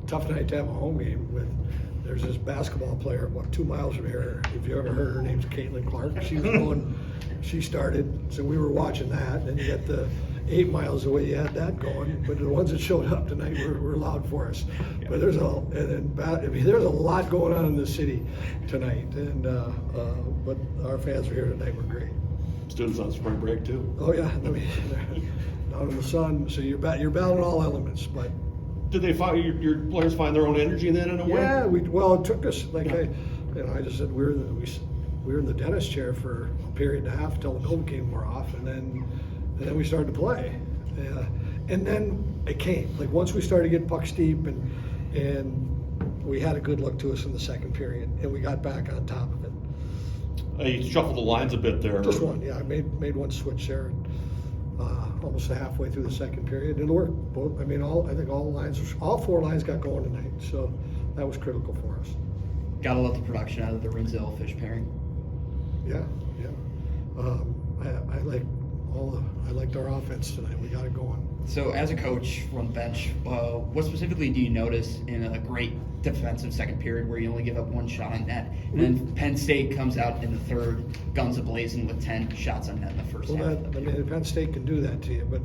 tough night to have a home game with. There's this basketball player about 2 miles from here. If you ever heard her name's Caitlin Clark. She was going. She started, so we were watching that. Then you got the 8 miles away. You had that going, but the ones that showed up tonight were loud for us. But there's there's a lot going on in the city tonight, and but our fans are here tonight. We're great. Students on spring break too. Oh yeah, I mean, out in the sun. So you're battling all elements, but. Did they find your players find their own energy then in a way? Yeah, it took us I just said we were in the dentist chair for a period and a half until the Novocaine wore off, and then we started to play, and then it came. Like once we started to get pucks deep, and we had a good look to us in the second period, and we got back on top of it. You shuffled the lines a bit there. Just one, yeah. I made one switch there. Almost halfway through the second period, and it worked. I think all 4 lines got going tonight, so that was critical for us. Gotta love the production out of the Rinzel Fish pairing. Yeah. I liked our offense tonight. We got it going. So, as a coach on the bench, what specifically do you notice in a great defensive second period where you only give up 1 shot on net, and then Penn State comes out in the third, guns a-blazing with 10 shots on net in the first half? Penn State can do that to you, but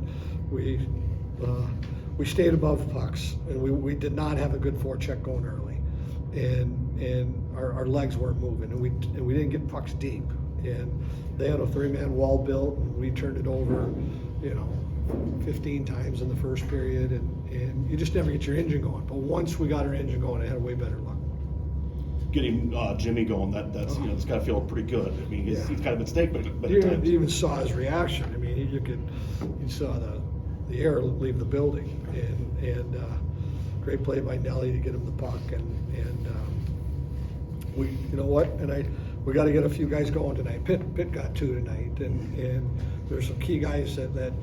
we stayed above pucks, and we did not have a good forecheck going early, and our legs weren't moving, and we didn't get pucks deep, and they had a 3-man wall built, and we turned it over, 15 times in the first period, and you just never get your engine going. But once we got our engine going, I had way better luck. Getting Jimmy going, that's it's got to feel pretty good. I mean, he's kind of been snake, but at times. You even saw his reaction. I mean, you saw the air leave the building, and great play by Nelly to get him the puck, and we, you know what, we got to get a few guys going tonight. Pitt got 2 tonight, and there's some key guys that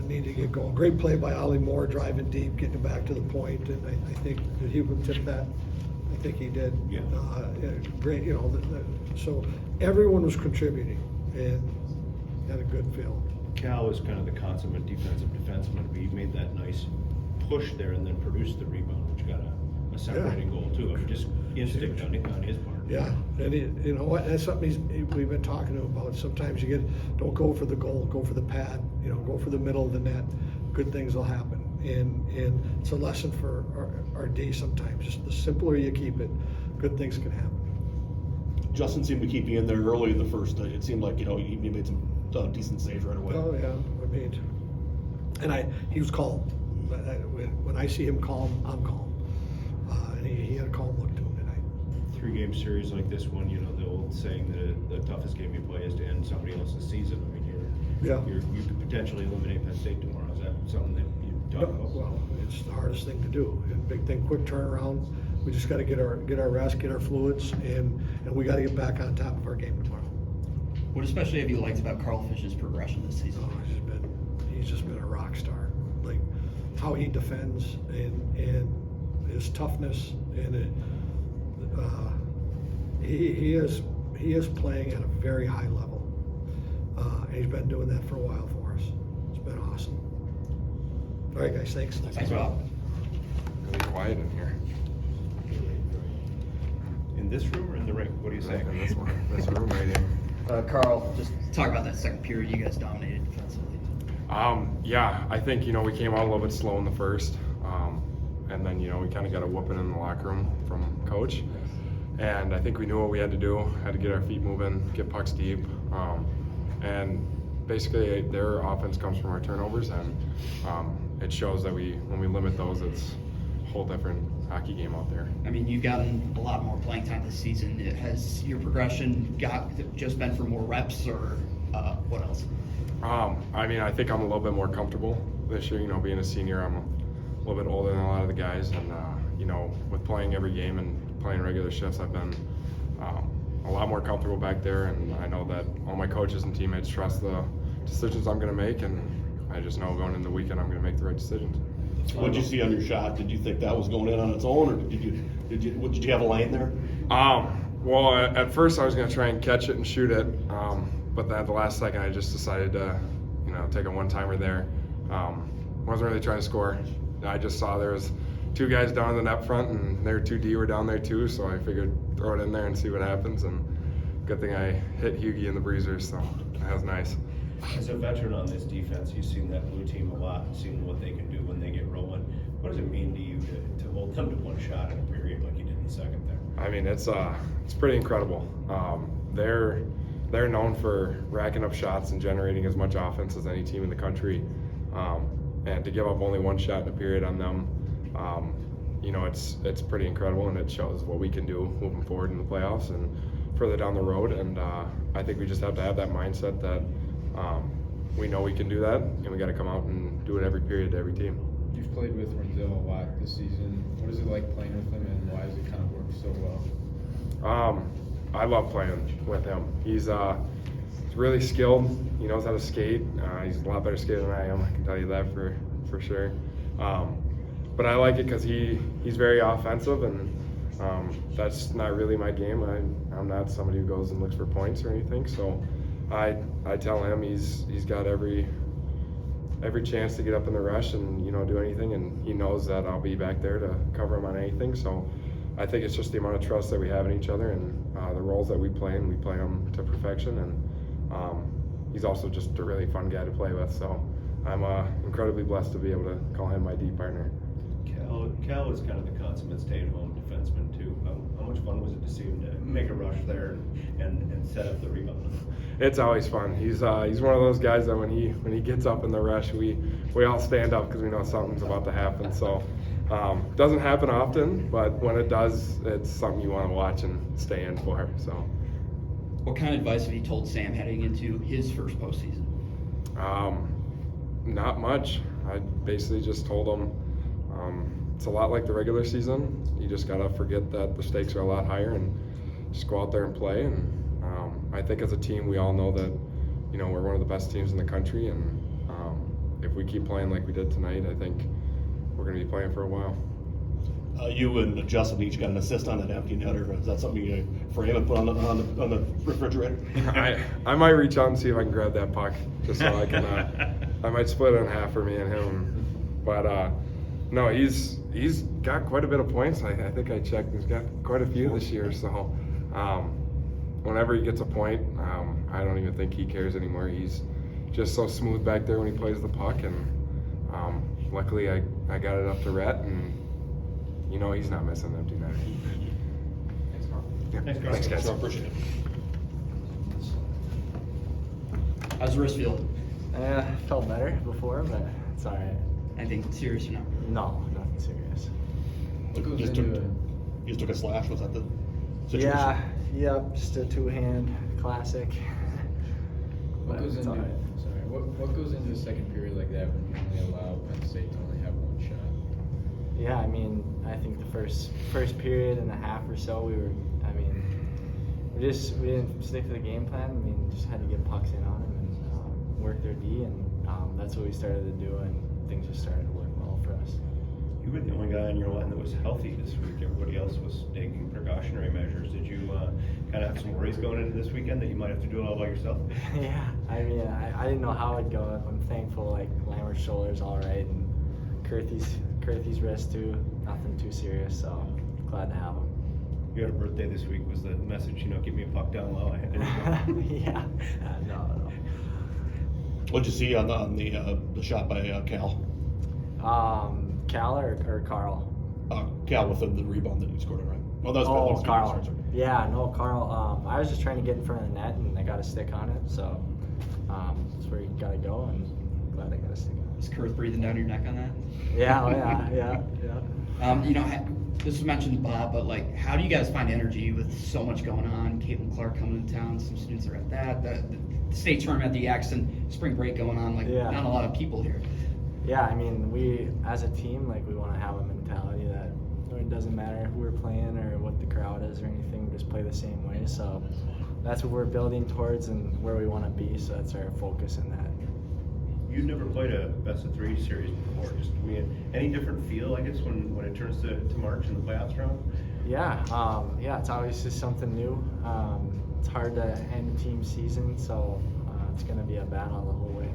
need to get going. Great play by Ollie Moore, driving deep, getting back to the point, and I think did Huglen tip that? I think he did. Yeah. Great, so everyone was contributing and had a good feel. Cal is kind of the consummate defensive defenseman. He made that nice push there and then produced the rebound, which got a separating goal too. I mean, just instinct on his part. Yeah, and you know what? That's something we've been talking to him about. Sometimes don't go for the goal, go for the pad. Go for the middle of the net. Good things will happen, and it's a lesson for our D sometimes. Just the simpler you keep it, good things can happen. Justin seemed to keep you in there early in the first. It seemed like he made some decent saves right away. Oh yeah, he was calm. When I see him calm, I'm calm, and he had a calm look to him tonight. 3-game series like this one, the old saying that the toughest game you play is to end somebody else's season. I mean, you could potentially eliminate Penn State tomorrow. Is that something that you talk about? Well, it's the hardest thing to do. And big thing, quick turnaround. We just got to get our rest, get our fluids, and we got to get back on top of our game tomorrow. What especially have you liked about Carl Fish's progression this season? He's just been a rock star. Like how he defends and his toughness, and he is playing at a very high level. And he's been doing that for a while for us. It's been awesome. All right, guys, thanks. Thanks, Rob. Really quiet in here. In this room or in the rink? What do you say? In this room right here. Carl, just talk about that second period. You guys dominated defensively. Yeah, I think, we came out a little bit slow in the first. And then, we kind of got a whooping in the locker room from coach. And I think we knew what we had to do. Had to get our feet moving, get pucks deep. And basically their offense comes from our turnovers, and it shows that when we limit those, it's a whole different hockey game out there. I mean, you've gotten a lot more playing time this season. Has your progression just been for more reps, or what else? I think I'm a little bit more comfortable this year. Being a senior, I'm a little bit older than a lot of the guys, and with playing every game and playing regular shifts, I've been a lot more comfortable back there, and I know that all my coaches and teammates trust the decisions I'm going to make, and I just know going into the weekend I'm going to make the right decisions. What did you see on your shot? Did you think that was going in on its own, or did you have a lane there? Well, at first I was going to try and catch it and shoot it, but then at the last second I just decided to, take a one-timer there. Wasn't really trying to score. I just saw there was two guys down in the net front, and their 2D were down there too, so I figured throw it in there and see what happens, and good thing I hit Hugel in the breezers, so that was nice. As a veteran on this defense, you've seen that blue team a lot, and seen what they can do when they get rolling. What does it mean to you to hold them to one shot in a period like you did in the second there? I mean, it's pretty incredible. They're known for racking up shots and generating as much offense as any team in the country, and to give up only one shot in a period on them, it's pretty incredible, and it shows what we can do moving forward in the playoffs and further down the road. And I think we just have to have that mindset that we know we can do that, and we got to come out and do it every period to every team. You've played with Renzel a lot this season. What is it like playing with him, and why does it kind of work so well? I love playing with him. He's really skilled. He knows how to skate. He's a lot better skater than I am. I can tell you that for sure. But I like it because he's very offensive, and that's not really my game. I'm not somebody who goes and looks for points or anything. So I tell him he's got every chance to get up in the rush and do anything, and he knows that I'll be back there to cover him on anything. So I think it's just the amount of trust that we have in each other, and the roles that we play, and we play them to perfection. And he's also just a really fun guy to play with. So I'm incredibly blessed to be able to call him my D partner. Cal is kind of the consummate stay-at-home defenseman too. How much fun was it to see him to make a rush there and set up the rebound? It's always fun. He's one of those guys that when he gets up in the rush, we all stand up because we know something's about to happen. So doesn't happen often, but when it does, it's something you want to watch and stay in for. So, What kind of advice have you told Sam heading into his first postseason? Not much. I basically just told him it's a lot like the regular season. You just gotta forget that the stakes are a lot higher and just go out there and play. And I think as a team, we all know that we're one of the best teams in the country, and if we keep playing like we did tonight, I think we're gonna be playing for a while. You and Justin each got an assist on that empty netter. Is that something you frame and put on the refrigerator? I might reach out and see if I can grab that puck just so I can. I might split it in half for me and him, but no, he's got quite a bit of points. I think I checked. He's got quite a few this year. So whenever he gets a point, I don't even think he cares anymore. He's just so smooth back there when he plays the puck, and luckily I got it up to Rhett, and he's not missing empty net. Thanks, Mark. Yeah. Thanks, guys. I appreciate it. How's the wrist feel? Felt better before, but it's all right. Anything serious or not? No, nothing serious. What goes You into just took a slash. Was that the situation? Yeah, yep, just a two-hand classic. what But goes it's into all right. sorry? What goes into a second period like that when you only allow Penn State to only have one shot? Yeah, I mean, I think the first period and a half or so, we didn't stick to the game plan. I mean, just had to get pucks in on them and work their D, and that's what we started to do, and things just started to work well for us. You were the only guy in your line that was healthy this week. Everybody else was taking precautionary measures. Did you kind of have some worries going into this weekend that you might have to do it all by yourself? Yeah, I mean, I didn't know how it'd go. I'm thankful, like, Lammert's shoulder's all right, and Kurthy's wrist too, nothing too serious, so glad to have him. You had a birthday this week. Was the message, keep me a puck down low? Yeah, no. What'd you see on the shot by Cal? Cal or Carl? Cal with the rebound that he scored, right? Well, that was Carl. Sorry. Yeah, no, Carl. I was just trying to get in front of the net, and I got a stick on it, so that's where you gotta go, and I'm glad I got a stick on it. Is Kurth breathing down your neck on that? Yeah, yeah. This was mentioned to Bob, but how do you guys find energy with so much going on? Caitlin Clark coming to town, some students are at that, the state tournament, the X, and spring break going on. Yeah. Not a lot of people here. Yeah, I mean, we as a team, we want to have a mentality that it doesn't matter who we're playing or what the crowd is or anything. We just play the same way. So that's what we're building towards and where we want to be. So that's our focus in that. You'd never played a best-of-3 series before. Just any different feel, I guess, when it turns to March and the playoffs round? Yeah, it's always just something new. It's hard to end the team season, so it's going to be a battle the whole way.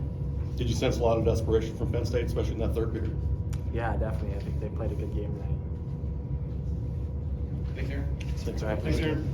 Did you sense a lot of desperation from Penn State, especially in that third period? Yeah, definitely. I think they played a good game tonight. Thanks, Aaron. Thanks, Aaron.